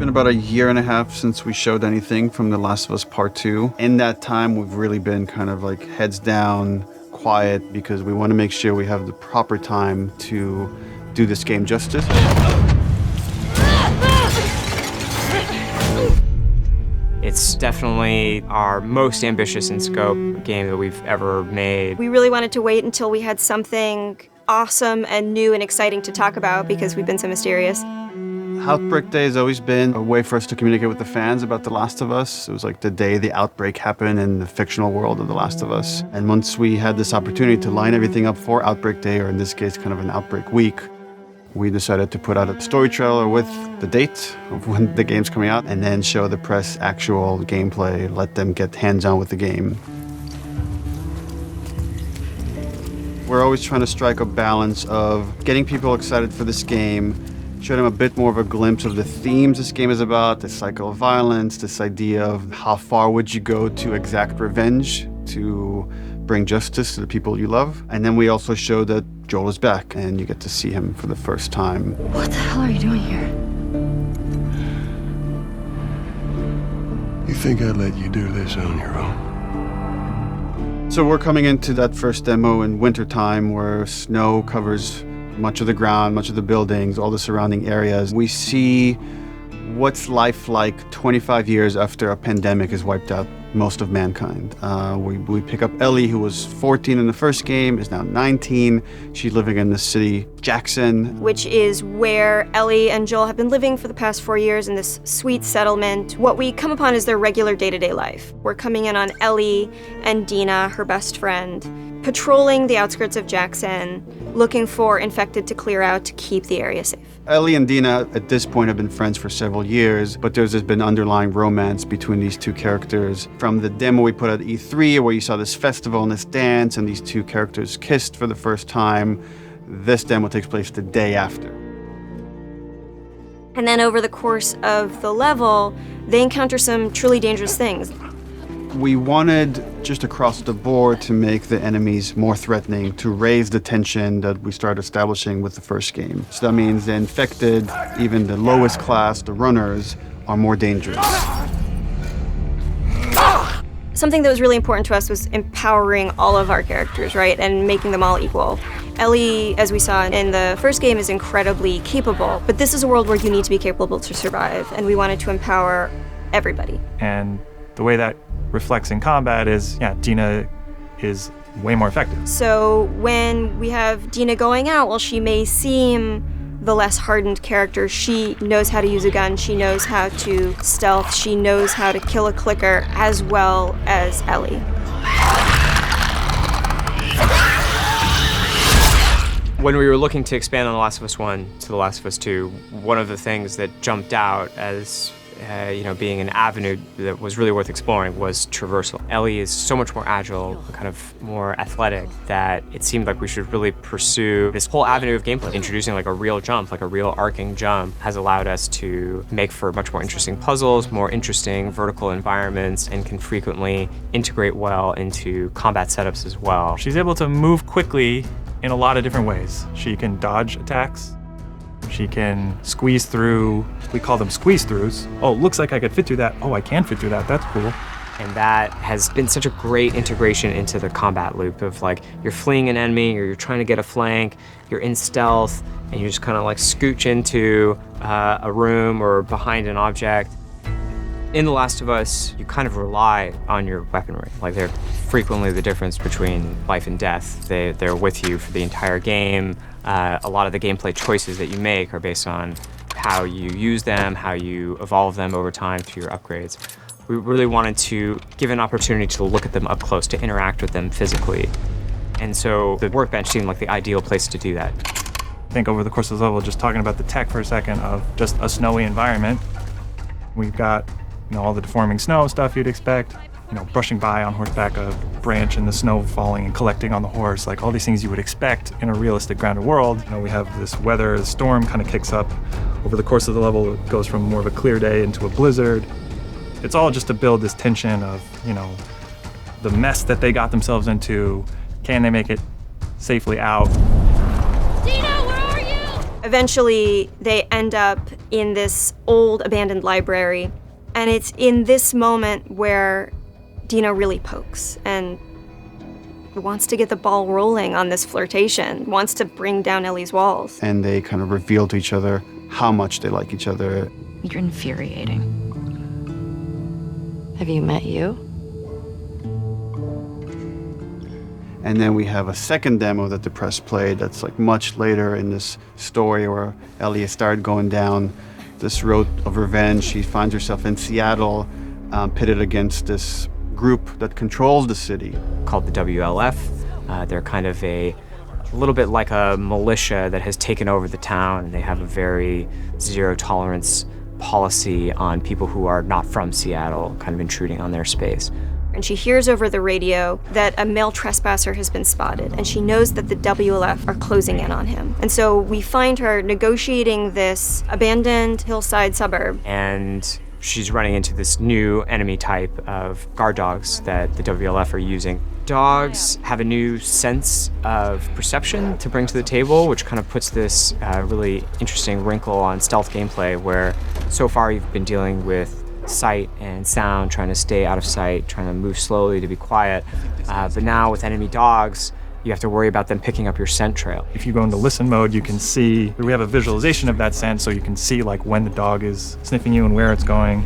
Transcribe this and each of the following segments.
been about a year and a half since we showed anything from The Last of Us Part 2. In that time, we've really been kind of like heads down, quiet, because we want to make sure we have the proper time to do this game justice. It's definitely our most ambitious in scope game that we've ever made. We really wanted to wait until we had something awesome and new and exciting to talk about because we've been so mysterious. Outbreak Day has always been a way for us to communicate with the fans about The Last of Us. It was like the day the outbreak happened in the fictional world of The Last of Us. And once we had this opportunity to line everything up for Outbreak Day, or in this case, kind of an Outbreak Week, we decided to put out a story trailer with the date of when the game's coming out, and then show the press actual gameplay, let them get hands-on with the game. We're always trying to strike a balance of getting people excited for this game, show them a bit more of a glimpse of the themes this game is about, the cycle of violence, this idea of how far would you go to exact revenge to bring justice to the people you love. And then we also show that Joel is back and you get to see him for the first time. What the hell are you doing here? You think I'd let you do this on your own? So we're coming into that first demo in wintertime where snow covers much of the ground, much of the buildings, all the surrounding areas. We see what's life like 25 years after a pandemic has wiped out most of mankind. We pick up Ellie, who was 14 in the first game, is now 19. She's living in the city, Jackson. Which is where Ellie and Joel have been living for the past 4 years in this sweet settlement. What we come upon is their regular day-to-day life. We're coming in on Ellie and Dina, her best friend, patrolling the outskirts of Jackson, looking for infected to clear out to keep the area safe. Ellie and Dina at this point have been friends for several years, but there's been underlying romance between these two characters. From the demo we put at E3, where you saw this festival and this dance, and these two characters kissed for the first time, this demo takes place the day after. And then over the course of the level, they encounter some truly dangerous things. We wanted, just across the board, to make the enemies more threatening, to raise the tension that we started establishing with the first game. So that means the infected, even the lowest class, the runners, are more dangerous. Something that was really important to us was empowering all of our characters, right, and making them all equal. Ellie, as we saw in the first game, is incredibly capable, but this is a world where you need to be capable to survive, and we wanted to empower everybody. And the way that reflects in combat is, Dina is way more effective. So when we have Dina going out, while she may seem the less hardened character, she knows how to use a gun, she knows how to stealth, she knows how to kill a clicker as well as Ellie. When we were looking to expand on The Last of Us 1 to The Last of Us 2, one of the things that jumped out as being an avenue that was really worth exploring was traversal. Ellie is so much more agile, kind of more athletic, that it seemed like we should really pursue this whole avenue of gameplay. Introducing like a real jump, like a real arcing jump, has allowed us to make for much more interesting puzzles, more interesting vertical environments, and can frequently integrate well into combat setups as well. She's able to move quickly in a lot of different ways. She can dodge attacks. She can squeeze through, we call them squeeze-throughs. Oh, looks like I could fit through that. Oh, I can fit through that, that's cool. And that has been such a great integration into the combat loop of like, you're fleeing an enemy, or you're trying to get a flank, you're in stealth, and you just kind of like scooch into a room or behind an object. In The Last of Us, you kind of rely on your weaponry. Like, they're frequently the difference between life and death. They're with you for the entire game. A lot of the gameplay choices that you make are based on how you use them, how you evolve them over time through your upgrades. We really wanted to give an opportunity to look at them up close, to interact with them physically. And so the workbench seemed like the ideal place to do that. I think over the course of the level, just talking about the tech for a second of just a snowy environment, we've got all the deforming snow stuff you'd expect, brushing by on horseback a branch and the snow falling and collecting on the horse, like all these things you would expect in a realistic grounded world. We have this weather, the storm kind of kicks up over the course of the level. It goes from more of a clear day into a blizzard. It's all just to build this tension of, the mess that they got themselves into. Can they make it safely out? Dina, where are you? Eventually, they end up in this old abandoned library, and it's in this moment where Dina really pokes and wants to get the ball rolling on this flirtation, wants to bring down Ellie's walls. And they kind of reveal to each other how much they like each other. You're infuriating. Have you met you? And then we have a second demo that the press played that's like much later in this story where Ellie has started going down this road of revenge. She finds herself in Seattle, pitted against this group that controls the city. Called the WLF. They're kind of a little bit like a militia that has taken over the town, and they have a very zero tolerance policy on people who are not from Seattle, kind of intruding on their space. And she hears over the radio that a male trespasser has been spotted, and she knows that the WLF are closing in on him. And so we find her negotiating this abandoned hillside suburb. And she's running into this new enemy type of guard dogs that the WLF are using. Dogs have a new sense of perception to bring to the table, which kind of puts this really interesting wrinkle on stealth gameplay, where so far you've been dealing with sight and sound, trying to stay out of sight, trying to move slowly to be quiet. But now with enemy dogs, you have to worry about them picking up your scent trail. If you go into listen mode, you can see, we have a visualization of that scent, so you can see like when the dog is sniffing you and where it's going.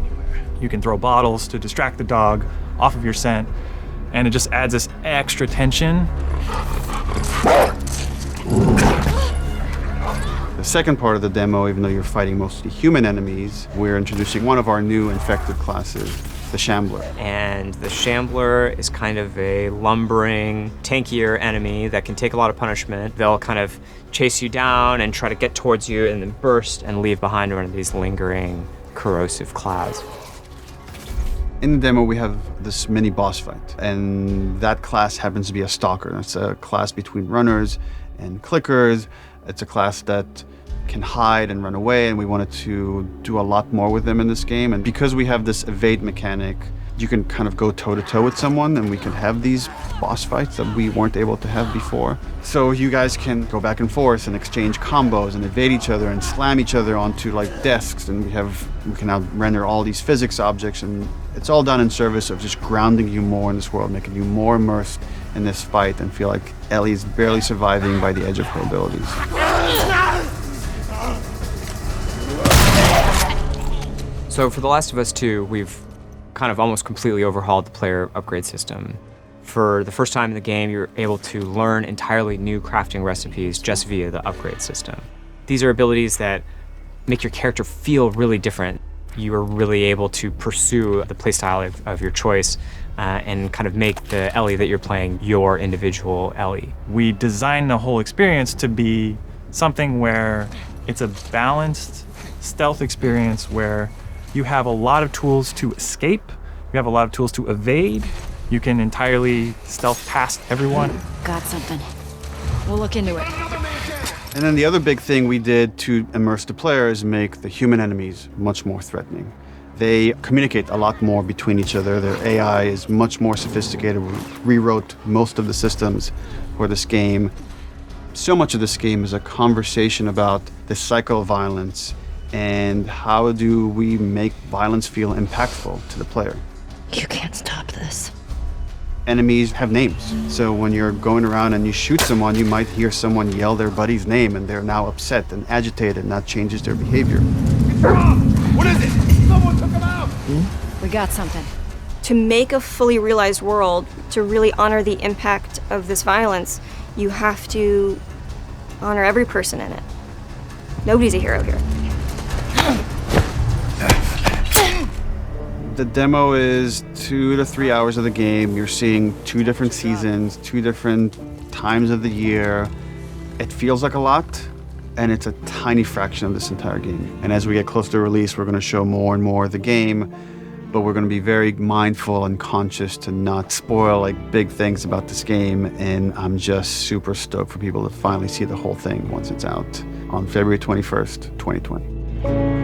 You can throw bottles to distract the dog off of your scent, and it just adds this extra tension. The second part of the demo, even though you're fighting mostly human enemies, we're introducing one of our new infected classes, the Shambler. And the Shambler is kind of a lumbering, tankier enemy that can take a lot of punishment. They'll kind of chase you down and try to get towards you and then burst and leave behind one of these lingering, corrosive clouds. In the demo, we have this mini boss fight, and that class happens to be a stalker. It's a class between runners and clickers. It's a class that can hide and run away, and we wanted to do a lot more with them in this game. And because we have this evade mechanic, you can kind of go toe-to-toe with someone, and we can have these boss fights that we weren't able to have before. So you guys can go back and forth and exchange combos and evade each other and slam each other onto like desks, and we can now render all these physics objects, and it's all done in service of just grounding you more in this world, making you more immersed in this fight and feel like Ellie's barely surviving by the edge of her abilities. So for The Last of Us 2, we've kind of almost completely overhauled the player upgrade system. For the first time in the game, you're able to learn entirely new crafting recipes just via the upgrade system. These are abilities that make your character feel really different. You are really able to pursue the playstyle of your choice and kind of make the Ellie that you're playing your individual Ellie. We designed the whole experience to be something where it's a balanced stealth experience where you have a lot of tools to escape, you have a lot of tools to evade, you can entirely stealth past everyone. Got something. We'll look into it. And then the other big thing we did to immerse the player is make the human enemies much more threatening. They communicate a lot more between each other. Their AI is much more sophisticated. We rewrote most of the systems for this game. So much of this game is a conversation about the cycle of violence and how do we make violence feel impactful to the player. You can't stop this. Enemies have names. So when you're going around and you shoot someone, you might hear someone yell their buddy's name and they're now upset and agitated, and that changes their behavior. What is it? Someone took him out! We got something. To make a fully realized world, to really honor the impact of this violence, you have to honor every person in it. Nobody's a hero here. The demo is 2 to 3 hours of the game. You're seeing 2 different seasons, 2 different times of the year. It feels like a lot, and it's a tiny fraction of this entire game. And as we get closer to release, we're going to show more and more of the game, but we're going to be very mindful and conscious to not spoil like big things about this game. And I'm just super stoked for people to finally see the whole thing once it's out on February 21st, 2020.